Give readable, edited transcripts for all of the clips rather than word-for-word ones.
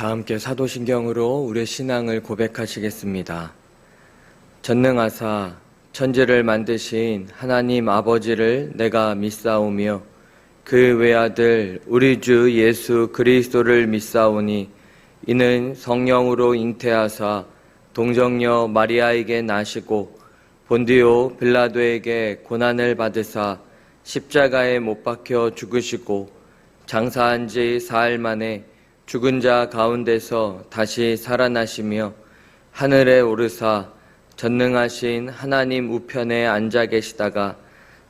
다 함께 사도신경으로 우리의 신앙을 고백하시겠습니다. 전능하사 천지를 만드신 하나님 아버지를 내가 믿사오며 그 외아들 우리 주 예수 그리스도를 믿사오니 이는 성령으로 잉태하사 동정녀 마리아에게 나시고 본디오 빌라도에게 고난을 받으사 십자가에 못 박혀 죽으시고 장사한 지 사흘 만에 죽은 자 가운데서 다시 살아나시며 하늘에 오르사 전능하신 하나님 우편에 앉아 계시다가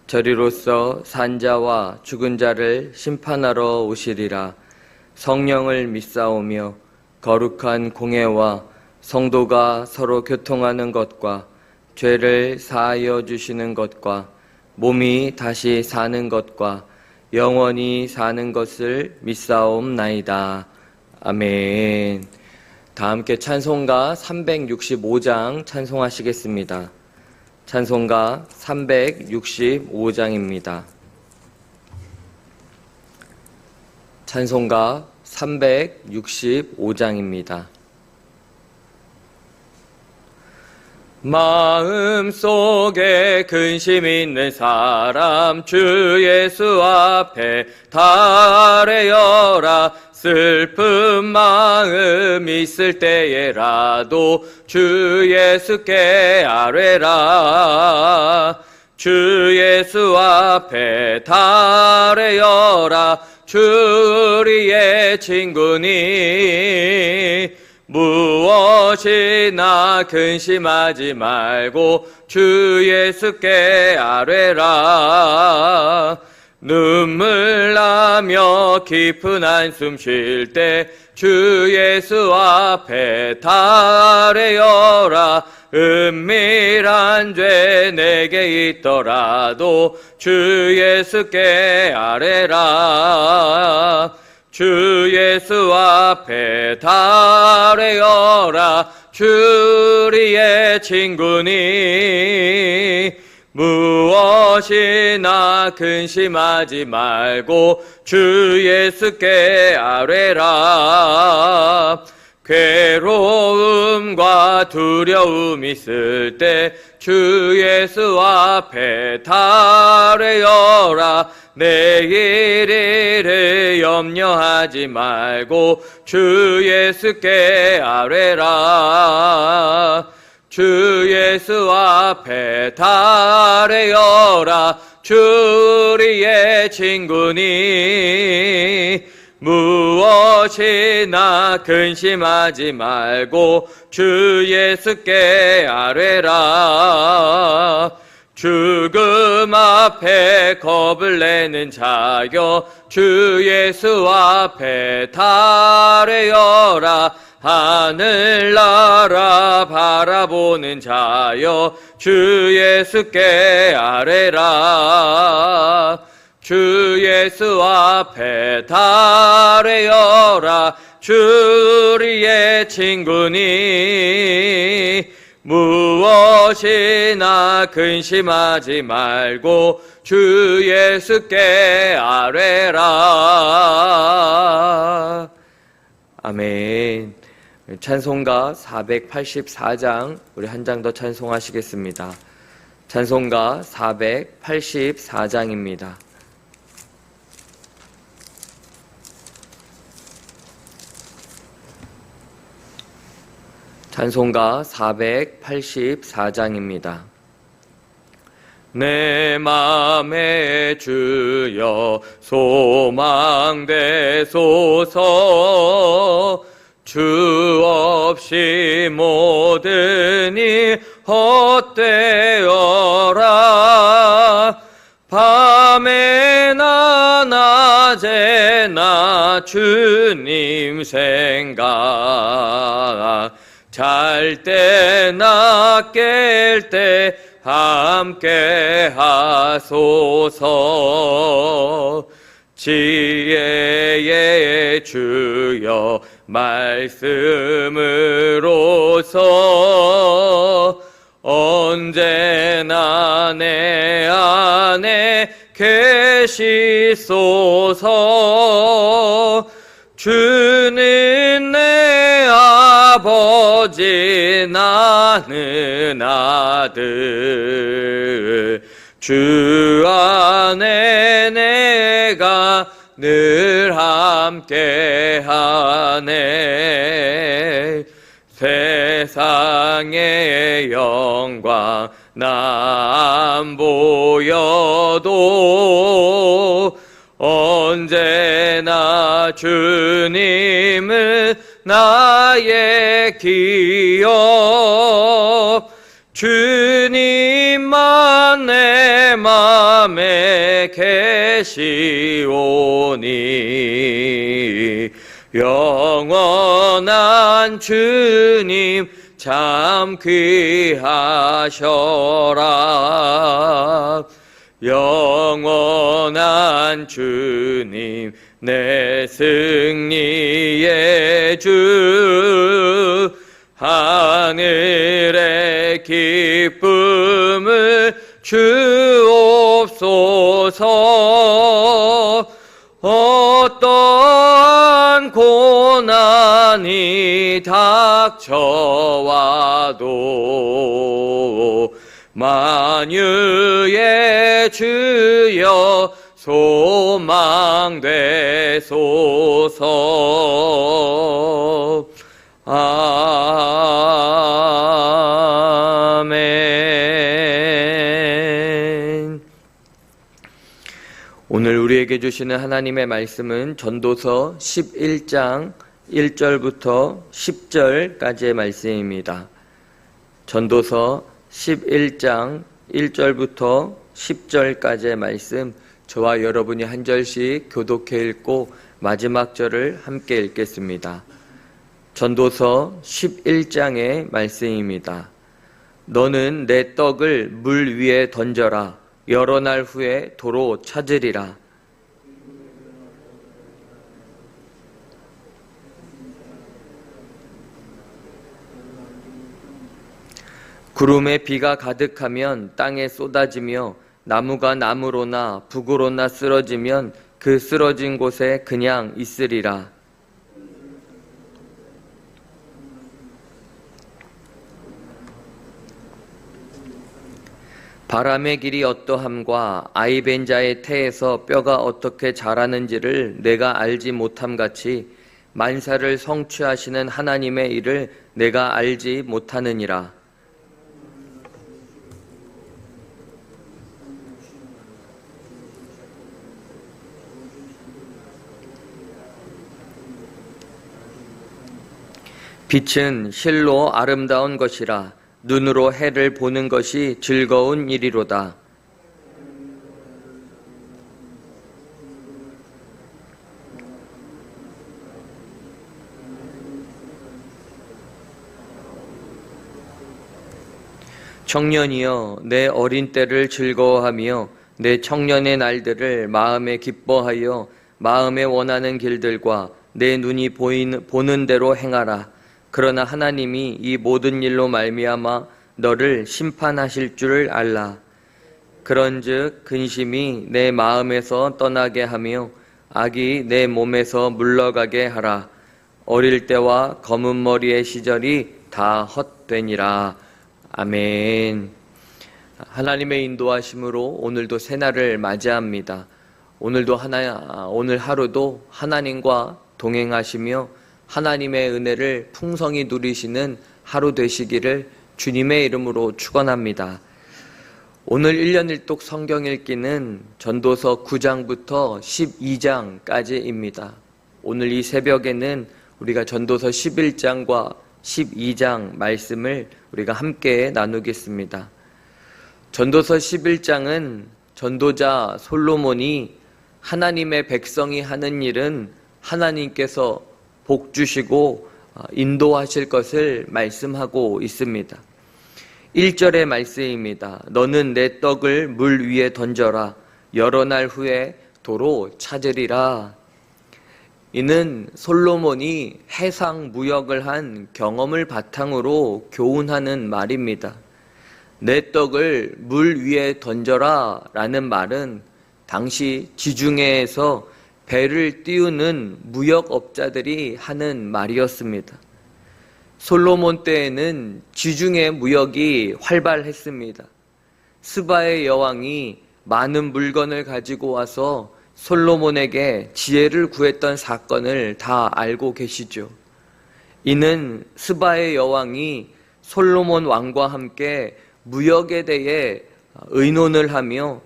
저리로서 산 자와 죽은 자를 심판하러 오시리라. 성령을 믿사오며 거룩한 공회와 성도가 서로 교통하는 것과 죄를 사하여 주시는 것과 몸이 다시 사는 것과 영원히 사는 것을 믿사옵나이다. 아멘. 다 함께 찬송가 365장 찬송하시겠습니다. 찬송가 365장입니다. 찬송가 365장입니다. 마음속에 근심 있는 사람 주 예수 앞에 달래어라. 슬픈 마음 있을 때에라도 주 예수께 아뢰라. 주 예수 앞에 달래어라. 주 우리의 친구니 무엇이나 근심하지 말고 주 예수께 아뢰라. 눈물 나며 깊은 한숨 쉴 때 주 예수 앞에 달래어라. 은밀한 죄 내게 있더라도 주 예수께 아뢰라. 주 예수 앞에 달래어라. 주 우리의 친구니 무엇이나 근심하지 말고 주 예수께 아뢰라. 괴로움과 두려움 있을 때 주 예수 앞에 달래어라. 내일을 염려하지 말고 주 예수께 아뢰라. 주 예수 앞에 달래어라. 주 우리의 친구니 무엇이나 근심하지 말고 주 예수께 아뢰라. 죽음 앞에 겁을 내는 자여 주 예수 앞에 달래어라. 하늘나라 바라보는 자여 주 예수께 아뢰라. 주 예수 앞에 달래어라. 주 우리의 친구니 무엇이나 근심하지 말고 주 예수께 아뢰라. 아멘. 찬송가 484장 우리 한 장 더 찬송하시겠습니다. 찬송가 484장입니다. 찬송가 484장입니다. 내 맘에 주여 소망되소서. 주 없이 모든 일 헛되어라. 밤에나 낮에나 주님 생각 잘 때나 깰 때 함께 하소서. 지혜의 주여 말씀으로서 언제나 내 안에 계시소서. 주는 내 나는 아들 주 안에 내가 늘 함께하네. 세상의 영광 난 보여도 언제나 주님은 나의 기억. 주님만 내 맘에 계시오니 영원한 주님 참 귀하셔라. 영원한 주님 내 승리의 주. 하늘의 기쁨을 주옵소서. 어떠한 고난이 닥쳐와도 만유의 주여 소망되소서. 아멘. 오늘 우리에게 주시는 하나님의 말씀은 전도서 11장 1절부터 10절까지의 말씀입니다. 전도서 11장 1절부터 10절까지의 말씀, 저와 여러분이 한 절씩 교독해 읽고 마지막 절을 함께 읽겠습니다. 전도서 11장의 말씀입니다. 너는 내 떡을 물 위에 던져라. 여러 날 후에 도로 찾으리라. 구름에 비가 가득하면 땅에 쏟아지며 나무가 나무로나 북으로나 쓰러지면 그 쓰러진 곳에 그냥 있으리라. 바람의 길이 어떠함과 아이 뵌 자의 태에서 뼈가 어떻게 자라는지를 내가 알지 못함같이 만사를 성취하시는 하나님의 일을 내가 알지 못하느니라. 빛은 실로 아름다운 것이라. 눈으로 해를 보는 것이 즐거운 일이로다. 청년이여, 내 어린 때를 즐거워하며 내 청년의 날들을 마음에 기뻐하여 마음에 원하는 길들과 내 눈이 보는 대로 행하라. 그러나 하나님이 이 모든 일로 말미암아 너를 심판하실 줄을 알라. 그런즉 근심이 내 마음에서 떠나게 하며 악이 내 몸에서 물러가게 하라. 어릴 때와 검은 머리의 시절이 다 헛되니라. 아멘. 하나님의 인도하심으로 오늘도 새날을 맞이합니다. 오늘 하루도 하나님과 동행하시며 하나님의 은혜를 풍성히 누리시는 하루 되시기를 주님의 이름으로 축원합니다. 오늘 1년 1독 성경 읽기는 전도서 9장부터 12장까지입니다. 오늘 이 새벽에는 우리가 전도서 11장과 12장 말씀을 우리가 함께 나누겠습니다. 전도서 11장은 전도자 솔로몬이 하나님의 백성이 하는 일은 하나님께서 복 주시고 인도하실 것을 말씀하고 있습니다. 1절의 말씀입니다. 너는 내 떡을 물 위에 던져라. 여러 날 후에 도로 찾으리라. 이는 솔로몬이 해상 무역을 한 경험을 바탕으로 교훈하는 말입니다. 내 떡을 물 위에 던져라 라는 말은 당시 지중해에서 배를 띄우는 무역업자들이 하는 말이었습니다. 솔로몬 때에는 지중해 무역이 활발했습니다. 스바의 여왕이 많은 물건을 가지고 와서 솔로몬에게 지혜를 구했던 사건을 다 알고 계시죠. 이는 스바의 여왕이 솔로몬 왕과 함께 무역에 대해 의논을 하며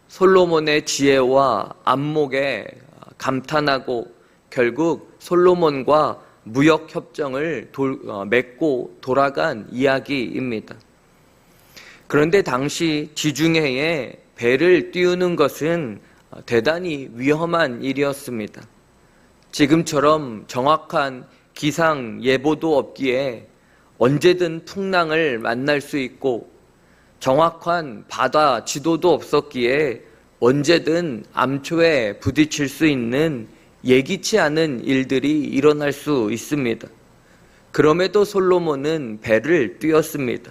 솔로몬의 지혜와 안목에 감탄하고 결국 솔로몬과 무역 협정을 맺고 돌아간 이야기입니다. 그런데 당시 지중해에 배를 띄우는 것은 대단히 위험한 일이었습니다. 지금처럼 정확한 기상 예보도 없기에 언제든 풍랑을 만날 수 있고 정확한 바다 지도도 없었기에 언제든 암초에 부딪힐 수 있는 예기치 않은 일들이 일어날 수 있습니다. 그럼에도 솔로몬은 배를 띄웠습니다.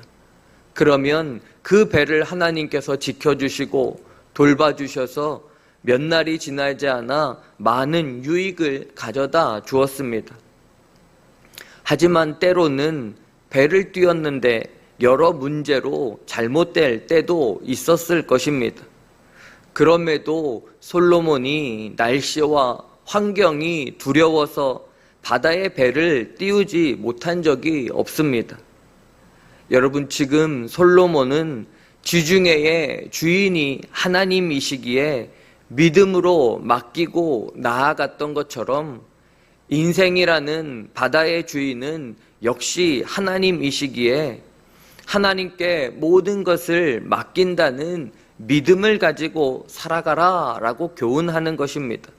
그러면 그 배를 하나님께서 지켜주시고 돌봐주셔서 몇 날이 지나지 않아 많은 유익을 가져다 주었습니다. 하지만 때로는 배를 띄웠는데 여러 문제로 잘못될 때도 있었을 것입니다. 그럼에도 솔로몬이 날씨와 환경이 두려워서 바다에 배를 띄우지 못한 적이 없습니다. 여러분, 지금 솔로몬은 지중해의 주인이 하나님이시기에 믿음으로 맡기고 나아갔던 것처럼 인생이라는 바다의 주인은 역시 하나님이시기에 하나님께 모든 것을 맡긴다는 믿음을 가지고 살아가라 라고 교훈하는 것입니다.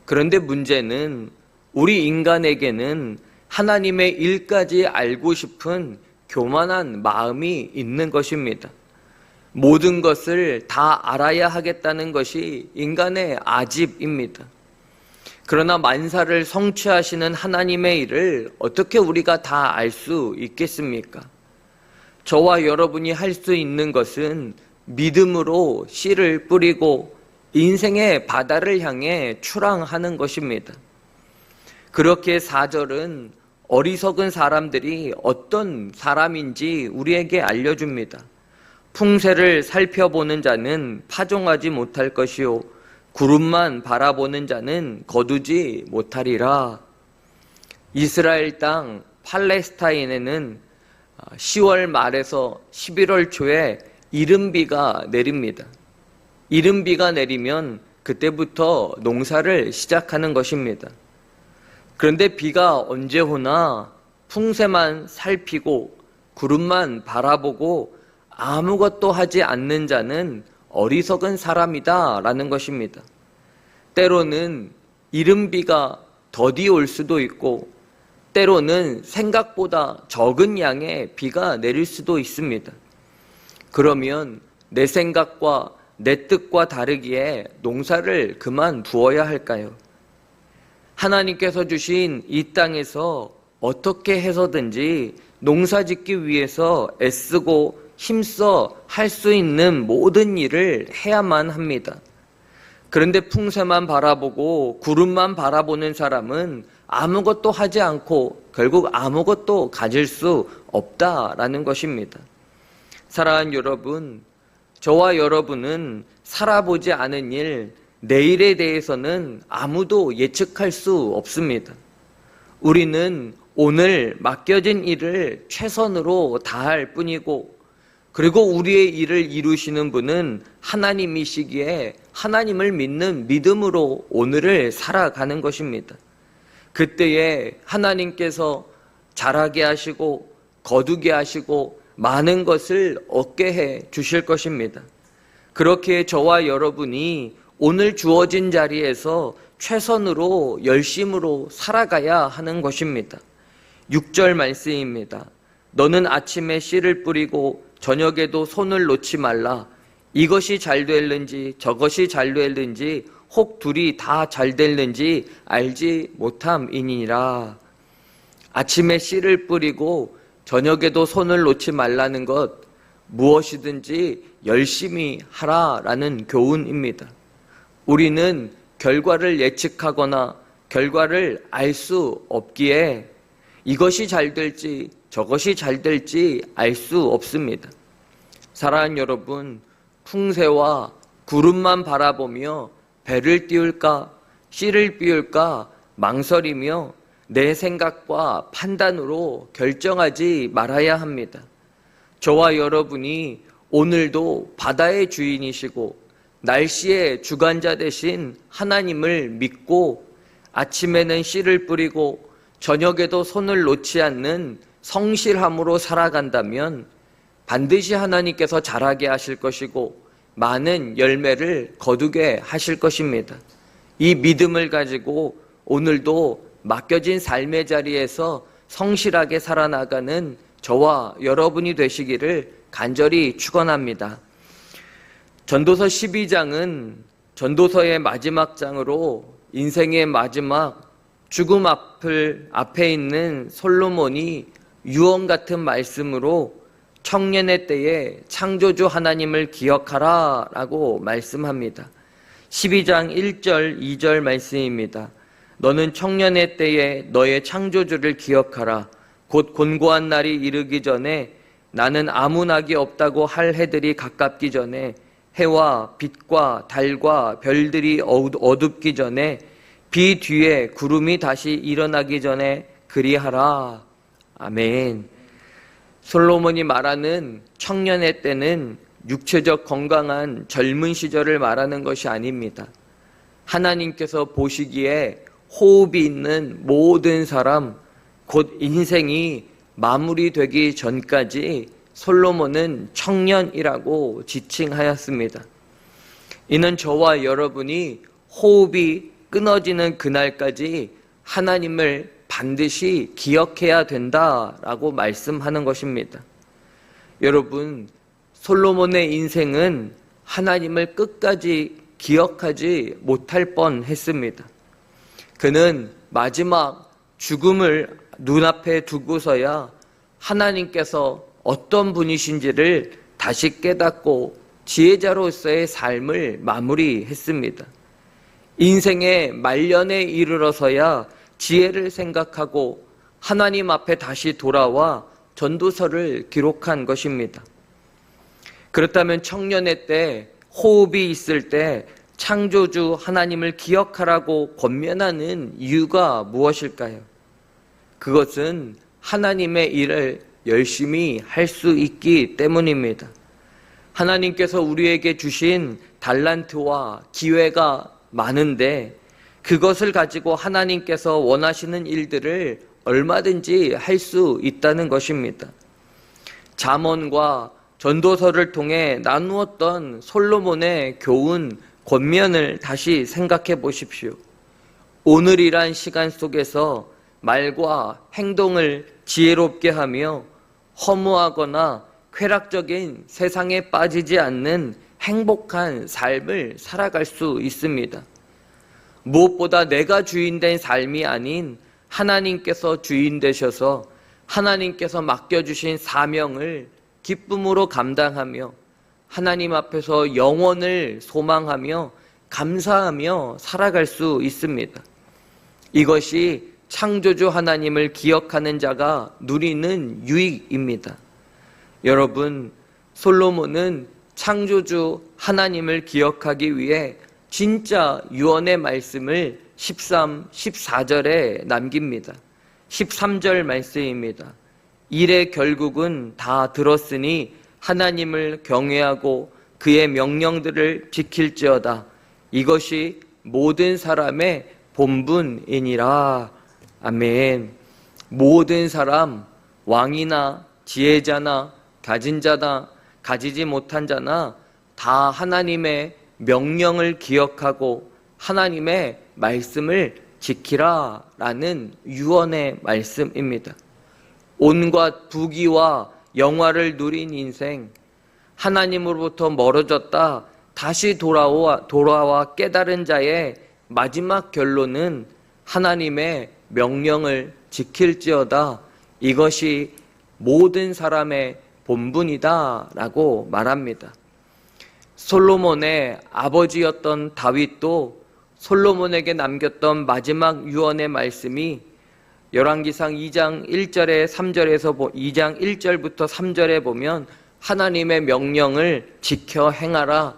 그런데 문제는 우리 인간에게는 하나님의 일까지 알고 싶은 교만한 마음이 있는 것입니다. 모든 것을 다 알아야 하겠다는 것이 인간의 아집입니다. 그러나 만사를 성취하시는 하나님의 일을 어떻게 우리가 다 알 수 있겠습니까? 저와 여러분이 할 수 있는 것은 믿음으로 씨를 뿌리고 인생의 바다를 향해 출항하는 것입니다. 그렇게 4절은 어리석은 사람들이 어떤 사람인지 우리에게 알려줍니다. 풍세를 살펴보는 자는 파종하지 못할 것이요 구름만 바라보는 자는 거두지 못하리라. 이스라엘 땅 팔레스타인에는 10월 말에서 11월 초에 이른비가 내립니다. 이른비가 내리면 그때부터 농사를 시작하는 것입니다. 그런데 비가 언제 오나 풍세만 살피고 구름만 바라보고 아무것도 하지 않는 자는 어리석은 사람이다 라는 것입니다. 때로는 이른비가 더디 올 수도 있고 때로는 생각보다 적은 양의 비가 내릴 수도 있습니다. 그러면 내 생각과 내 뜻과 다르기에 농사를 그만두어야 할까요? 하나님께서 주신 이 땅에서 어떻게 해서든지 농사 짓기 위해서 애쓰고 힘써 할 수 있는 모든 일을 해야만 합니다. 그런데 풍세만 바라보고 구름만 바라보는 사람은 아무것도 하지 않고 결국 아무것도 가질 수 없다라는 것입니다. 사랑하는 여러분, 저와 여러분은 살아보지 않은 일, 내일에 대해서는 아무도 예측할 수 없습니다. 우리는 오늘 맡겨진 일을 최선으로 다할 뿐이고 그리고 우리의 일을 이루시는 분은 하나님이시기에 하나님을 믿는 믿음으로 오늘을 살아가는 것입니다. 그때에 하나님께서 자라게 하시고 거두게 하시고 많은 것을 얻게 해 주실 것입니다. 그렇게 저와 여러분이 오늘 주어진 자리에서 최선으로 열심으로 살아가야 하는 것입니다. 6절 말씀입니다. 너는 아침에 씨를 뿌리고 저녁에도 손을 놓지 말라. 이것이 잘 될는지 저것이 잘 될는지 혹 둘이 다 잘 될는지 알지 못함이니라. 아침에 씨를 뿌리고 저녁에도 손을 놓지 말라는 것, 무엇이든지 열심히 하라라는 교훈입니다. 우리는 결과를 예측하거나 결과를 알 수 없기에 이것이 잘 될지 저것이 잘 될지 알 수 없습니다. 사랑하는 여러분, 풍새와 구름만 바라보며 배를 띄울까 씨를 띄울까 망설이며 내 생각과 판단으로 결정하지 말아야 합니다. 저와 여러분이 오늘도 바다의 주인이시고 날씨의 주관자 되신 하나님을 믿고 아침에는 씨를 뿌리고 저녁에도 손을 놓지 않는 성실함으로 살아간다면 반드시 하나님께서 자라게 하실 것이고 많은 열매를 거두게 하실 것입니다. 이 믿음을 가지고 오늘도 맡겨진 삶의 자리에서 성실하게 살아나가는 저와 여러분이 되시기를 간절히 축원합니다. 전도서 12장은 전도서의 마지막 장으로 인생의 마지막 죽음 앞에 있는 솔로몬이 유언 같은 말씀으로 청년의 때에 창조주 하나님을 기억하라 라고 말씀합니다. 12장 1절 2절 말씀입니다. 너는 청년의 때에 너의 창조주를 기억하라. 곧 곤고한 날이 이르기 전에 나는 아무 낙이 없다고 할 해들이 가깝기 전에 해와 빛과 달과 별들이 어둡기 전에 비 뒤에 구름이 다시 일어나기 전에 그리하라. 아멘. 솔로몬이 말하는 청년의 때는 육체적 건강한 젊은 시절을 말하는 것이 아닙니다. 하나님께서 보시기에 호흡이 있는 모든 사람, 곧 인생이 마무리되기 전까지 솔로몬은 청년이라고 지칭하였습니다. 이는 저와 여러분이 호흡이 끊어지는 그날까지 하나님을 반드시 기억해야 된다라고 말씀하는 것입니다. 여러분, 솔로몬의 인생은 하나님을 끝까지 기억하지 못할 뻔했습니다. 그는 마지막 죽음을 눈앞에 두고서야 하나님께서 어떤 분이신지를 다시 깨닫고 지혜자로서의 삶을 마무리했습니다. 인생의 말년에 이르러서야 지혜를 생각하고 하나님 앞에 다시 돌아와 전도서를 기록한 것입니다. 그렇다면 청년의 때 호흡이 있을 때 창조주 하나님을 기억하라고 권면하는 이유가 무엇일까요? 그것은 하나님의 일을 열심히 할 수 있기 때문입니다. 하나님께서 우리에게 주신 달란트와 기회가 많은데 그것을 가지고 하나님께서 원하시는 일들을 얼마든지 할 수 있다는 것입니다. 잠언과 전도서를 통해 나누었던 솔로몬의 교훈, 권면을 다시 생각해 보십시오. 오늘이란 시간 속에서 말과 행동을 지혜롭게 하며 허무하거나 쾌락적인 세상에 빠지지 않는 행복한 삶을 살아갈 수 있습니다. 무엇보다 내가 주인된 삶이 아닌 하나님께서 주인 되셔서 하나님께서 맡겨주신 사명을 기쁨으로 감당하며 하나님 앞에서 영원을 소망하며 감사하며 살아갈 수 있습니다. 이것이 창조주 하나님을 기억하는 자가 누리는 유익입니다. 여러분, 솔로몬은 창조주 하나님을 기억하기 위해 진짜 유언의 말씀을 13, 14절에 남깁니다. 13절 말씀입니다. 일의 결국은 다 들었으니 하나님을 경외하고 그의 명령들을 지킬지어다. 이것이 모든 사람의 본분이니라. 아멘. 모든 사람, 왕이나 지혜자나 가진 자나 가지지 못한 자나 다 하나님의 명령을 기억하고 하나님의 말씀을 지키라 라는 유언의 말씀입니다. 온갖 부귀와 영화를 누린 인생, 하나님으로부터 멀어졌다 다시 돌아와 깨달은 자의 마지막 결론은 하나님의 명령을 지킬지어다. 이것이 모든 사람의 본분이다 라고 말합니다. 솔로몬의 아버지였던 다윗도 솔로몬에게 남겼던 마지막 유언의 말씀이 열왕기상 2장 1절에 3절에서 2장 1절부터 3절에 보면 하나님의 명령을 지켜 행하라.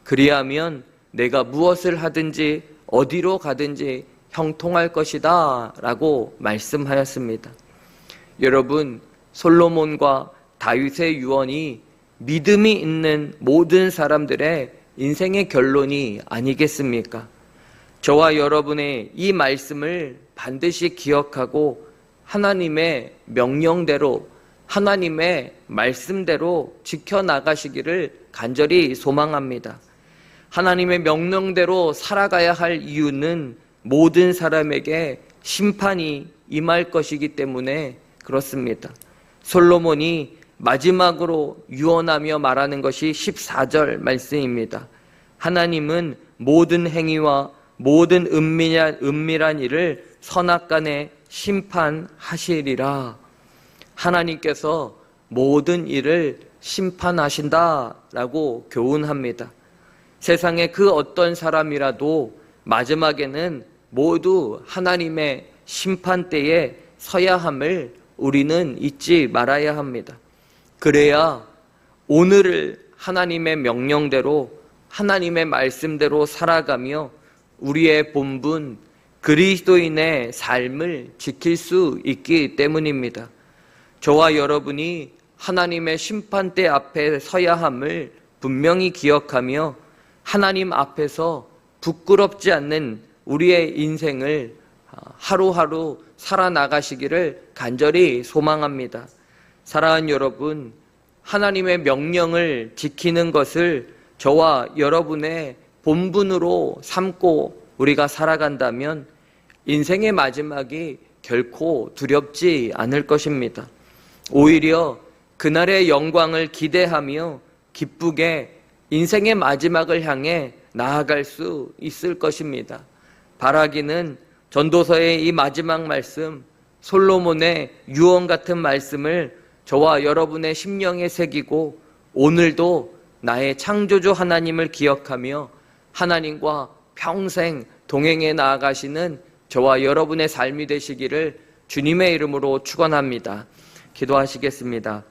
그리하면 내가 무엇을 하든지 어디로 가든지 형통할 것이다 라고 말씀하였습니다. 여러분, 솔로몬과 다윗의 유언이 믿음이 있는 모든 사람들의 인생의 결론이 아니겠습니까? 저와 여러분의 이 말씀을 반드시 기억하고 하나님의 명령대로, 하나님의 말씀대로 지켜나가시기를 간절히 소망합니다. 하나님의 명령대로 살아가야 할 이유는 모든 사람에게 심판이 임할 것이기 때문에 그렇습니다. 솔로몬이 마지막으로 유언하며 말하는 것이 14절 말씀입니다. 하나님은 모든 행위와 모든 은밀한 일을 선악간에 심판하시리라. 하나님께서 모든 일을 심판하신다라고 교훈합니다. 세상의 그 어떤 사람이라도 마지막에는 모두 하나님의 심판대에 서야 함을 우리는 잊지 말아야 합니다. 그래야 오늘을 하나님의 명령대로, 하나님의 말씀대로 살아가며 우리의 본분, 그리스도인의 삶을 지킬 수 있기 때문입니다. 저와 여러분이 하나님의 심판대 앞에 서야 함을 분명히 기억하며 하나님 앞에서 부끄럽지 않는 우리의 인생을 하루하루 살아나가시기를 간절히 소망합니다. 사랑하는 여러분, 하나님의 명령을 지키는 것을 저와 여러분의 본분으로 삼고 우리가 살아간다면 인생의 마지막이 결코 두렵지 않을 것입니다. 오히려 그날의 영광을 기대하며 기쁘게 인생의 마지막을 향해 나아갈 수 있을 것입니다. 바라기는 전도서의 이 마지막 말씀, 솔로몬의 유언 같은 말씀을 저와 여러분의 심령에 새기고 오늘도 나의 창조주 하나님을 기억하며 하나님과 평생 동행해 나아가시는 저와 여러분의 삶이 되시기를 주님의 이름으로 축원합니다. 기도하시겠습니다.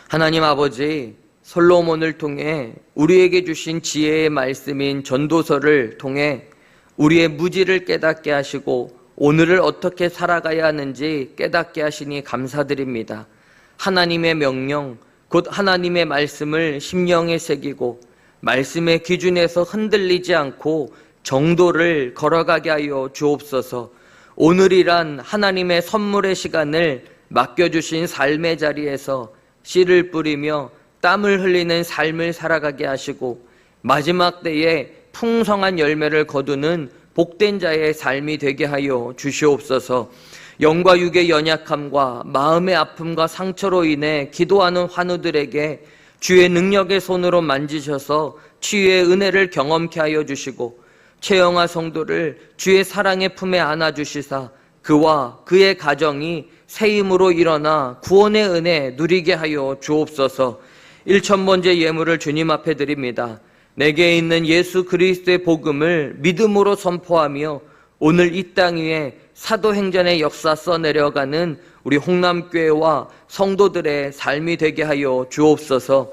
하나님 아버지, 솔로몬을 통해 우리에게 주신 지혜의 말씀인 전도서를 통해 우리의 무지를 깨닫게 하시고 오늘을 어떻게 살아가야 하는지 깨닫게 하시니 감사드립니다. 하나님의 명령, 곧 하나님의 말씀을 심령에 새기고 말씀의 기준에서 흔들리지 않고 정도를 걸어가게 하여 주옵소서. 오늘이란 하나님의 선물의 시간을 맡겨주신 삶의 자리에서 씨를 뿌리며 땀을 흘리는 삶을 살아가게 하시고 마지막 때에 풍성한 열매를 거두는 복된 자의 삶이 되게 하여 주시옵소서. 영과 육의 연약함과 마음의 아픔과 상처로 인해 기도하는 환우들에게 주의 능력의 손으로 만지셔서 치유의 은혜를 경험케 하여 주시고 최영아 성도를 주의 사랑의 품에 안아주시사 그와 그의 가정이 새 힘으로 일어나 구원의 은혜 누리게 하여 주옵소서. 1,000번째 예물을 주님 앞에 드립니다. 내게 있는 예수 그리스도의 복음을 믿음으로 선포하며 오늘 이 땅 위에 사도행전의 역사 써내려가는 우리 홍남교회와 성도들의 삶이 되게 하여 주옵소서.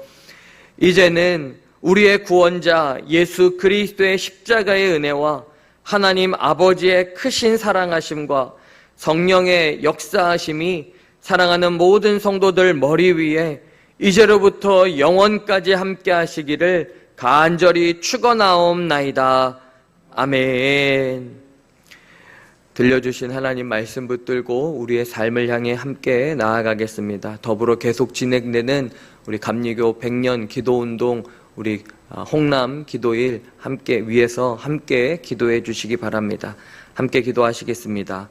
이제는 우리의 구원자 예수 그리스도의 십자가의 은혜와 하나님 아버지의 크신 사랑하심과 성령의 역사하심이 사랑하는 모든 성도들 머리 위에 이제로부터 영원까지 함께 하시기를 간절히 축원하옵나이다. 아멘. 들려주신 하나님 말씀 붙들고 우리의 삶을 향해 함께 나아가겠습니다. 더불어 계속 진행되는 우리 감리교 100년 기도운동 우리 홍남 기도일 함께 위해서 함께 기도해 주시기 바랍니다. 함께 기도하시겠습니다.